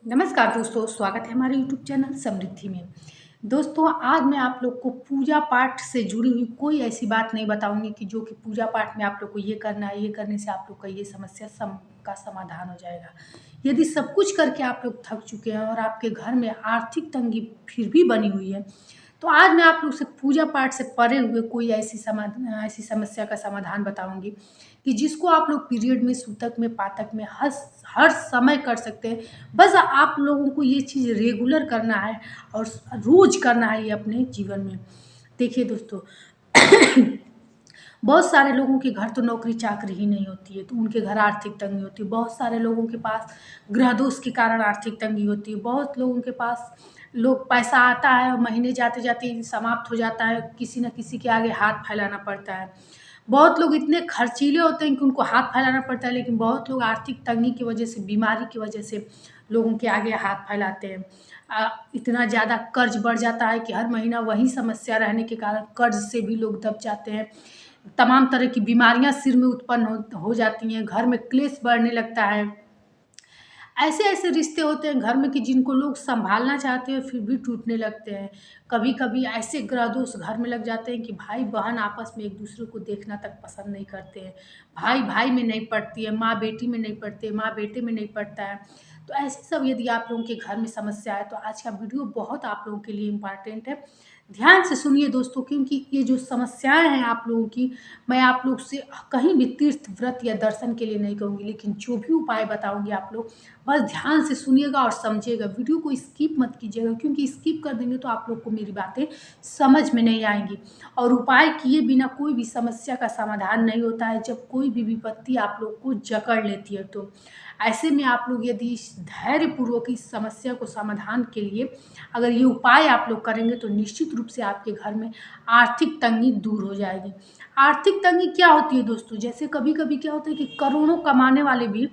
नमस्कार दोस्तों, स्वागत है हमारे यूट्यूब चैनल समृद्धि में। दोस्तों, आज मैं आप लोग को पूजा पाठ से जुड़ी हुई कोई ऐसी बात नहीं बताऊंगी कि जो कि पूजा पाठ में आप लोग को ये करना है, ये करने से आप लोग का ये समस्या का समाधान हो जाएगा। यदि सब कुछ करके आप लोग थक चुके हैं और आपके घर में आर्थिक तंगी फिर भी बनी हुई है, तो आज मैं आप लोग से पूजा पाठ से परे हुए कोई ऐसी समस्या का समाधान बताऊंगी कि जिसको आप लोग पीरियड में, सूतक में, पातक में हर समय कर सकते हैं। बस आप लोगों को ये चीज़ रेगुलर करना है और रोज़ करना है ये अपने जीवन में। देखिए दोस्तों, बहुत सारे लोगों के घर तो नौकरी चाकरी ही नहीं होती है, तो उनके घर आर्थिक तंगी होती है। बहुत सारे लोगों के पास ग्रह दोष के कारण आर्थिक तंगी होती है। बहुत लोगों के पास लोग पैसा आता है और महीने जाते जाते समाप्त हो जाता है, किसी न किसी के आगे हाथ फैलाना पड़ता है। बहुत लोग इतने खर्चीले होते हैं कि उनको हाथ फैलाना पड़ता है, लेकिन बहुत लोग आर्थिक तंगी की वजह से, बीमारी की वजह से लोगों के आगे हाथ फैलाते हैं। इतना ज़्यादा कर्ज बढ़ जाता है कि हर महीना वही समस्या रहने के कारण कर्ज से भी लोग दब जाते हैं। तमाम तरह की बीमारियां सिर में उत्पन्न हो जाती हैं, घर में क्लेश बढ़ने लगता है। ऐसे ऐसे रिश्ते होते हैं घर में कि जिनको लोग संभालना चाहते हैं फिर भी टूटने लगते हैं। कभी कभी ऐसे ग्रह दोष घर में लग जाते हैं कि भाई बहन आपस में एक दूसरे को देखना तक पसंद नहीं करते हैं। भाई भाई में नहीं पड़ती है, माँ बेटी में नहीं पड़ती है, माँ बेटे में नहीं पड़ता है। तो ऐसे सब यदि आप लोगों के घर में समस्या है तो आज का वीडियो बहुत आप लोगों के लिए इम्पॉर्टेंट है। ध्यान से सुनिए दोस्तों, क्योंकि ये जो समस्याएं हैं आप लोगों की, मैं आप लोग से कहीं भी तीर्थ व्रत या दर्शन के लिए नहीं कहूँगी, लेकिन जो भी उपाय बताऊंगी आप लोग बस ध्यान से सुनिएगा और समझिएगा। वीडियो को स्किप मत कीजिएगा, क्योंकि स्किप कर देंगे तो आप लोग को मेरी बातें समझ में नहीं आएंगी। और उपाय किए बिना कोई भी समस्या का समाधान नहीं होता है। जब कोई भी विपत्ति आप लोग को जकड़ लेती है तो ऐसे में आप लोग यदि धैर्यपूर्वक इस समस्या को समाधान के लिए अगर ये उपाय आप लोग करेंगे तो निश्चित रूप से आपके घर में आर्थिक तंगी दूर हो जाएगी। आर्थिक तंगी क्या होती है दोस्तों? जैसे कभी कभी क्या होता है कि करोड़ों कमाने वाले भी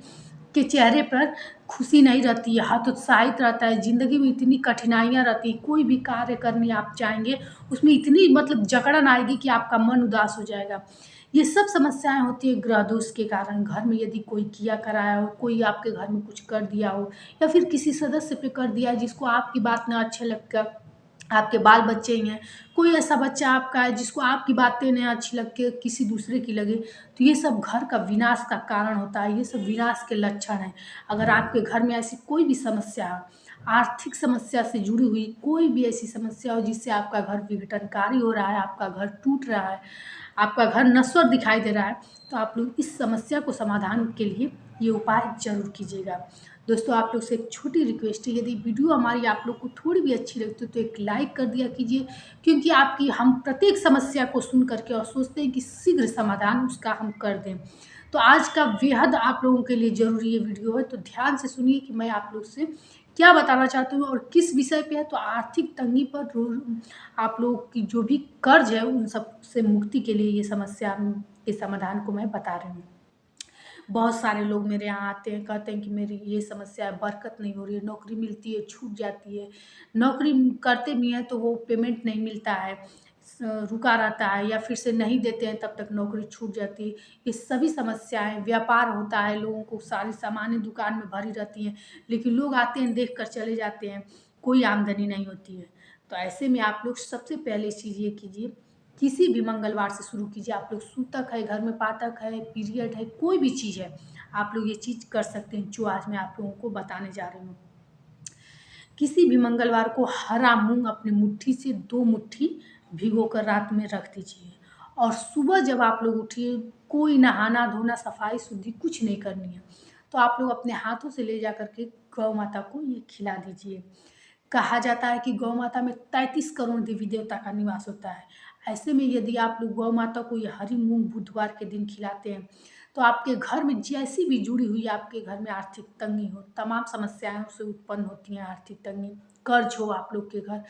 के चेहरे पर खुशी नहीं रहती है, हतोत्साहित रहता है। ज़िंदगी में इतनी कठिनाइयाँ रहती हैं, कोई भी कार्य करने आप चाहेंगे, उसमें इतनी मतलब जकड़न आएगी कि आपका मन उदास हो जाएगा। ये सब समस्याएँ होती हैं ग्रह दोष के कारण। घर में यदि कोई किया कराया हो, कोई आपके घर में कुछ कर दिया हो या फिर किसी सदस्य पे कर दिया है जिसको आपकी बात ना अच्छा लगता, आपके बाल बच्चे ही हैं, कोई ऐसा बच्चा आपका है जिसको आपकी बातें नहीं अच्छी लग के किसी दूसरे की लगे, तो ये सब घर का विनाश का कारण होता है। ये सब विनाश के लक्षण हैं। अगर आपके घर में ऐसी कोई भी समस्या हो, आर्थिक समस्या से जुड़ी हुई कोई भी ऐसी समस्या हो जिससे आपका घर विघटनकारी हो रहा है, आपका घर टूट रहा है, आपका घर नश्वर दिखाई दे रहा है, तो आप लोग इस समस्या को समाधान के लिए ये उपाय जरूर कीजिएगा। दोस्तों, आप लोग से एक छोटी रिक्वेस्ट है, यदि वीडियो हमारी आप लोग को थोड़ी भी अच्छी लगती है तो एक लाइक कर दिया कीजिए, क्योंकि आपकी हम प्रत्येक समस्या को सुन करके और सोचते हैं कि शीघ्र समाधान उसका हम कर दें। तो आज का बेहद आप लोगों के लिए ज़रूरी ये वीडियो है, तो ध्यान से सुनिए कि मैं आप लोग से क्या बताना चाहती हूँ और किस विषय पे है। तो आर्थिक तंगी पर आप लोग की जो भी कर्ज है उन सब से मुक्ति के लिए ये समस्या के समाधान को मैं बता रही हूँ। बहुत सारे लोग मेरे यहाँ आते हैं, कहते हैं कि मेरी ये समस्या है, बरकत नहीं हो रही है, नौकरी मिलती है छूट जाती है, नौकरी करते भी हैं तो वो पेमेंट नहीं मिलता है, रुका रहता है या फिर से नहीं देते हैं तब तक नौकरी छूट जाती है। ये सभी समस्याएं, व्यापार होता है, लोगों को सारी सामानें दुकान में भरी रहती हैं, लेकिन लोग आते हैं देख कर चले जाते हैं, कोई आमदनी नहीं होती है। तो ऐसे में आप लोग सबसे पहले चीज़ ये कीजिए, किसी भी मंगलवार से शुरू कीजिए। आप लोग सूतक है, घर में पातक है, पीरियड है, कोई भी चीज़ है, आप लोग ये चीज़ कर सकते हैं जो आज मैं आप लोगों को बताने जा रही हूँ। किसी भी मंगलवार को हरा मूंग अपनी मुट्ठी से 2 मुट्ठी भिगोकर रात में रख दीजिए और सुबह जब आप लोग उठिए, कोई नहाना धोना सफाई शुद्धि कुछ नहीं करनी है, तो आप लोग अपने हाथों से ले जा करके गौ माता को ये खिला दीजिए। कहा जाता है कि गौ माता में 33 करोड़ देवी देवता का निवास होता है। ऐसे में यदि आप लोग गौ माता को ये हरी मूंग बुधवार के दिन खिलाते हैं तो आपके घर में जैसी भी जुड़ी हुई आपके घर में आर्थिक तंगी हो, तमाम समस्याएं उससे उत्पन्न होती हैं। आर्थिक तंगी, कर्ज हो आप लोग के घर,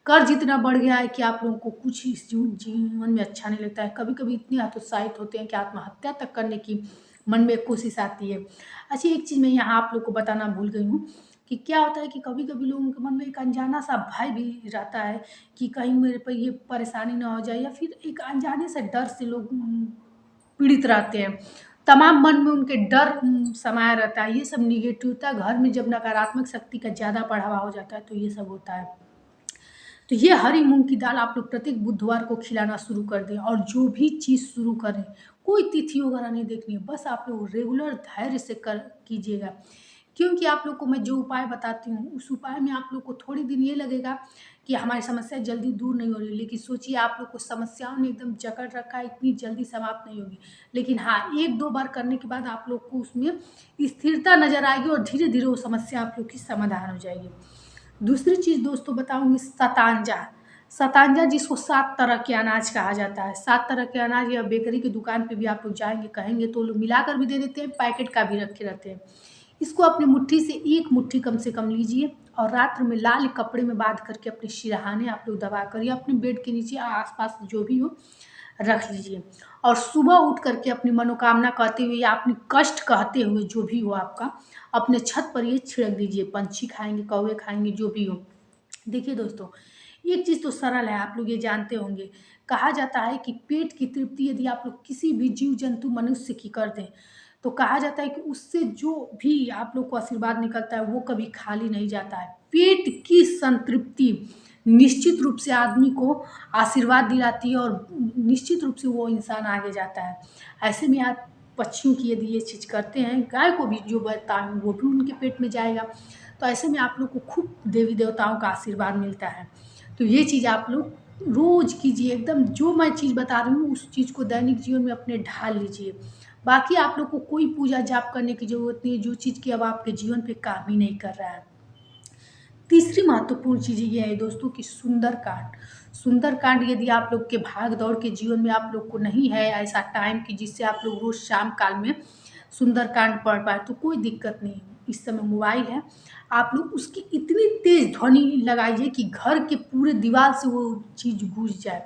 कर्ज इतना बढ़ गया है कि आप लोगों को कुछ इस जीवन में अच्छा नहीं लगता है। कभी कभी इतने हतोत्साहित होते हैं कि आत्महत्या तक करने की मन में कोशिश आती है। अच्छा, एक चीज़ मैं यहाँ आप लोग को बताना भूल गई हूँ कि क्या होता है कि कभी कभी लोगों के मन में एक अनजाना सा भय भी रहता है कि कहीं मेरे पर ये परेशानी ना हो जाए, या फिर एक अनजाने से डर से लोग पीड़ित रहते हैं। तमाम मन में उनके डर समाया रहता है। ये सब निगेटिवता घर में जब नकारात्मक शक्ति का ज़्यादा बढ़ावा हो जाता है तो ये सब होता है। तो ये हरी मूँग की दाल आप लोग प्रत्येक बुधवार को खिलाना शुरू कर दें, और जो भी चीज़ शुरू करें, कोई तिथि वगैरह नहीं देखनी है, बस आप लोग रेगुलर धैर्य से कर कीजिएगा। क्योंकि आप लोग को मैं जो उपाय बताती हूँ, उस उपाय में आप लोग को थोड़े दिन ये लगेगा कि हमारी समस्या जल्दी दूर नहीं हो रही, लेकिन सोचिए आप लोग को समस्याओं ने एकदम जकड़ रखा है, इतनी जल्दी समाप्त नहीं होगी। लेकिन हाँ, 1-2 बार करने के बाद आप लोग को उसमें स्थिरता नज़र आएगी और धीरे-धीरे वो समस्या आप लोग की समाधान हो जाएगी। दूसरी चीज़ दोस्तों बताऊँगी, सतांजा। सतांजा जिसको 7 तरह के अनाज कहा जाता है। 7 तरह के अनाज या बेकरी की दुकान पे भी आप लोग जाएँगे, कहेंगे तो लोग मिलाकर भी दे देते हैं, पैकेट का भी रखे रहते हैं। इसको अपनी मुट्ठी से 1 मुट्ठी कम से कम लीजिए और रात्र में लाल कपड़े में बाँध करके अपने सिरहाने आप लोग दबा कर या अपने बेड के नीचे आस-पास जो भी हो रख लीजिए, और सुबह उठ करके अपनी मनोकामना कहते हुए या अपनी कष्ट कहते हुए जो भी हो आपका, अपने छत पर ये छिड़क दीजिए। पंछी खाएँगे, कौवे खाएँगे, जो भी हो। देखिए दोस्तों, एक चीज़ तो सरल है, आप लोग ये जानते होंगे। कहा जाता है कि पेट की तृप्ति यदि आप लोग किसी भी जीव-जंतु, मनुष्य की कर दें, तो कहा जाता है कि उससे जो भी आप लोग को आशीर्वाद निकलता है वो कभी खाली नहीं जाता है। पेट की संतृप्ति निश्चित रूप से आदमी को आशीर्वाद दिलाती है और निश्चित रूप से वो इंसान आगे जाता है। ऐसे में आप पक्षियों की यदि ये चीज़ करते हैं, गाय को भी जो बताऊँ वो भी उनके पेट में जाएगा। तो ऐसे में आप लोग को खूब देवी-देवताओं का आशीर्वाद मिलता है। तो ये चीज़ आप लोग रोज़ कीजिए, एकदम जो मैं चीज़ बता रही हूँ उस चीज़ को दैनिक जीवन में अपने ढाल लीजिए। बाकी आप लोग को कोई पूजा जाप करने की ज़रूरत नहीं है, जो चीज़ कि अब आपके जीवन पे काम ही नहीं कर रहा है। तीसरी महत्वपूर्ण चीज़ ये है दोस्तों कि सुंदरकांड। सुंदरकांड यदि आप लोग के भाग-दौड़ के जीवन में आप लोग को नहीं है ऐसा टाइम कि जिससे आप लोग रोज़ शाम काल में सुंदरकांड पढ़ पाएँ, तो कोई दिक्कत नहीं है। इस समय मोबाइल है, आप लोग उसकी इतनी तेज़ ध्वनि लगाइए कि घर के पूरे दीवार से वो चीज़ गूँज जाए,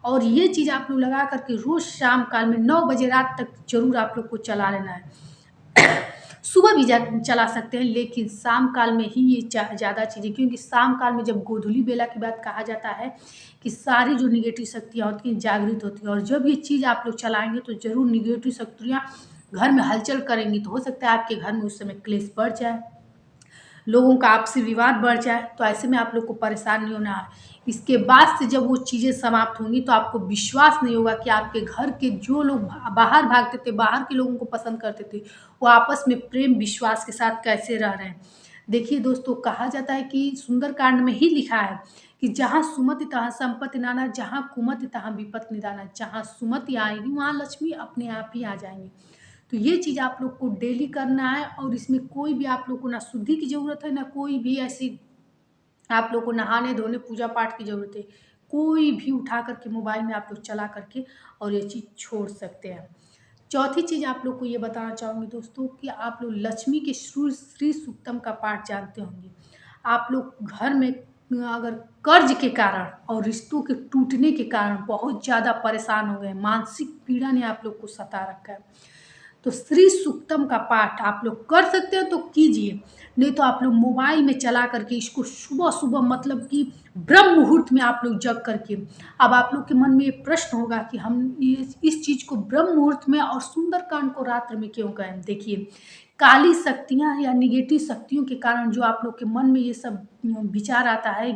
और ये चीज़ आप लोग लगा कर के रोज़ शाम काल में 9 बजे रात तक ज़रूर आप लोग को चला लेना है। सुबह भी चला सकते हैं, लेकिन शाम काल में ही ये ज़्यादा चीज़ें, क्योंकि शाम काल में जब गोधूली बेला की बात कहा जाता है कि सारी जो निगेटिव शक्तियाँ होती हैं जागृत होती हैं, और जब ये चीज़ आप लोग चलाएँगे तो ज़रूर निगेटिव शक्तियाँ घर में हलचल करेंगी। तो हो सकता है आपके घर में उस समय क्लेश बढ़ जाए, लोगों का आपसी विवाद बढ़ जाए, तो ऐसे में आप लोग को परेशान नहीं होना है। इसके बाद से जब वो चीज़ें समाप्त होंगी तो आपको विश्वास नहीं होगा कि आपके घर के जो लोग बाहर भागते थे, बाहर के लोगों को पसंद करते थे, वो आपस में प्रेम विश्वास के साथ कैसे रह रहे हैं। देखिए दोस्तों, कहा जाता है कि सुंदरकांड में ही लिखा है कि जहाँ सुमति तहाँ संपत्ति नाना, जहाँ कुमति तहाँ विपत्ति निदाना। जहाँ सुमति आएगी वहाँ लक्ष्मी अपने आप ही आ जाएंगी। तो ये चीज़ आप लोग को डेली करना है, और इसमें कोई भी आप लोग को ना शुद्धि की ज़रूरत है, ना कोई भी ऐसी आप लोग को नहाने धोने पूजा पाठ की ज़रूरत है। कोई भी उठा करके मोबाइल में आप लोग चला करके और ये चीज़ छोड़ सकते हैं। चौथी चीज़ आप लोग को ये बताना चाहूँगी दोस्तों कि आप लोग लक्ष्मी के श्री सूक्तम का पाठ जानते होंगे। आप लोग घर में अगर कर्ज के कारण और रिश्तों के टूटने के कारण बहुत ज़्यादा परेशान हो गए, मानसिक पीड़ा ने आप लोग को सता रखा है, तो श्री सूक्तम का पाठ आप लोग कर सकते हैं तो कीजिए, नहीं तो आप लोग मोबाइल में चला करके इसको सुबह-सुबह, मतलब कि ब्रह्म मुहूर्त में आप लोग जग करके, अब आप लोग के मन में ये प्रश्न होगा कि हम ये इस चीज़ को ब्रह्म मुहूर्त में और सुंदरकांड को रात्र में क्यों करें? देखिए, काली शक्तियाँ या नेगेटिव शक्तियों के कारण जो आप लोग के मन में ये सब विचार आता है,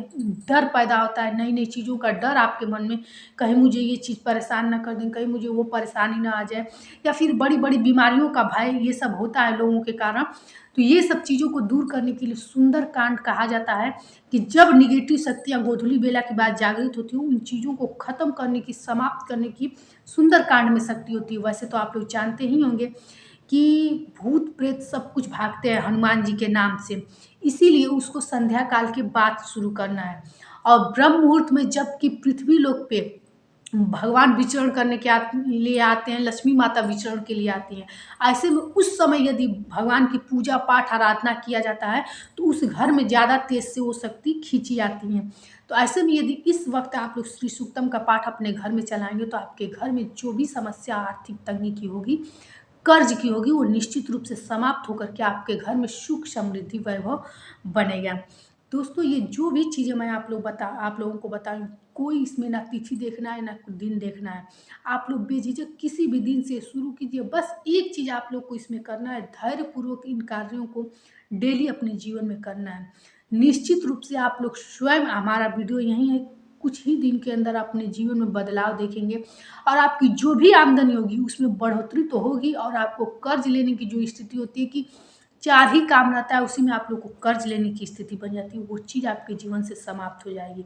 डर पैदा होता है, नई-नई चीज़ों का डर आपके मन में, कहीं मुझे ये चीज़ परेशान ना कर दें, कहीं मुझे वो परेशानी ना आ जाए, या फिर बड़ी-बड़ी बीमारियों का भय, ये सब होता है लोगों के कारण। तो ये सब चीज़ों को दूर करने के लिए सुंदरकांड कहा जाता है कि जब नेगेटिव शक्तियाँ गोधूली बेला के बाद जागृत होती हैं, उन चीज़ों को ख़त्म करने की, समाप्त करने की सुंदरकांड में शक्ति होती है। वैसे तो आप लोग जानते ही होंगे कि भूत प्रेत सब कुछ भागते हैं हनुमान जी के नाम से, इसीलिए उसको संध्या काल के बाद शुरू करना है। और ब्रह्म मुहूर्त में जबकि पृथ्वी लोक पे भगवान विचरण करने के लिए आते हैं, लक्ष्मी माता विचरण के लिए आती हैं। ऐसे में उस समय यदि भगवान की पूजा पाठ आराधना किया जाता है तो उस घर में ज़्यादा तेज से वो शक्ति खींची आती हैं। तो ऐसे में यदि इस वक्त आप लोग श्री सूक्तम का पाठ अपने घर में चलाएंगे तो आपके घर में जो भी समस्या आर्थिक तंगी की होगी, कर्ज की होगी, वो निश्चित रूप से समाप्त होकर के आपके घर में सुख समृद्धि वैभव बनेगा। दोस्तों ये जो भी चीज़ें मैं आप लोगों को बताई हूँ, कोई इसमें ना तिथि देखना है ना दिन देखना है। आप लोग बेझिझक किसी भी दिन से शुरू कीजिए। बस एक चीज़ आप लोग को इसमें करना है, धैर्यपूर्वक इन कार्यों को डेली अपने जीवन में करना है। निश्चित रूप से आप लोग स्वयं, हमारा वीडियो यहीं है, कुछ ही दिन के अंदर अपने जीवन में बदलाव देखेंगे और आपकी जो भी आमदनी होगी उसमें बढ़ोतरी तो होगी, और आपको कर्ज लेने की जो स्थिति होती है कि 4 ही काम रहता है, उसी में आप लोग को कर्ज लेने की स्थिति बन जाती है, वो चीज़ आपके जीवन से समाप्त हो जाएगी।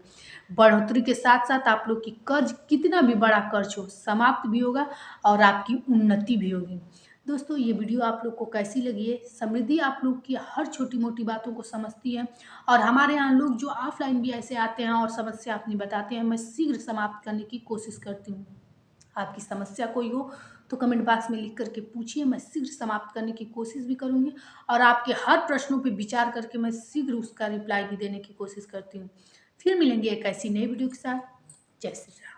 बढ़ोतरी के साथ-साथ आप लोग की कर्ज, कितना भी बड़ा कर्ज हो, समाप्त भी होगा और आपकी उन्नति भी होगी। दोस्तों ये वीडियो आप लोग को कैसी लगी है? समृद्धि आप लोग की हर छोटी-मोटी बातों को समझती है, और हमारे यहाँ लोग जो ऑफ़लाइन भी ऐसे आते हैं और समस्या अपनी बताते हैं, मैं शीघ्र समाप्त करने की कोशिश करती हूँ। आपकी समस्या कोई हो तो कमेंट बॉक्स में लिख करके पूछिए, मैं शीघ्र समाप्त करने की कोशिश भी करूँगी, और आपके हर प्रश्नों पे विचार करके मैं शीघ्र उसका रिप्लाई भी देने की कोशिश करती हूँ। फिर मिलेंगे एक ऐसी नई वीडियो के साथ। जय श्री राम।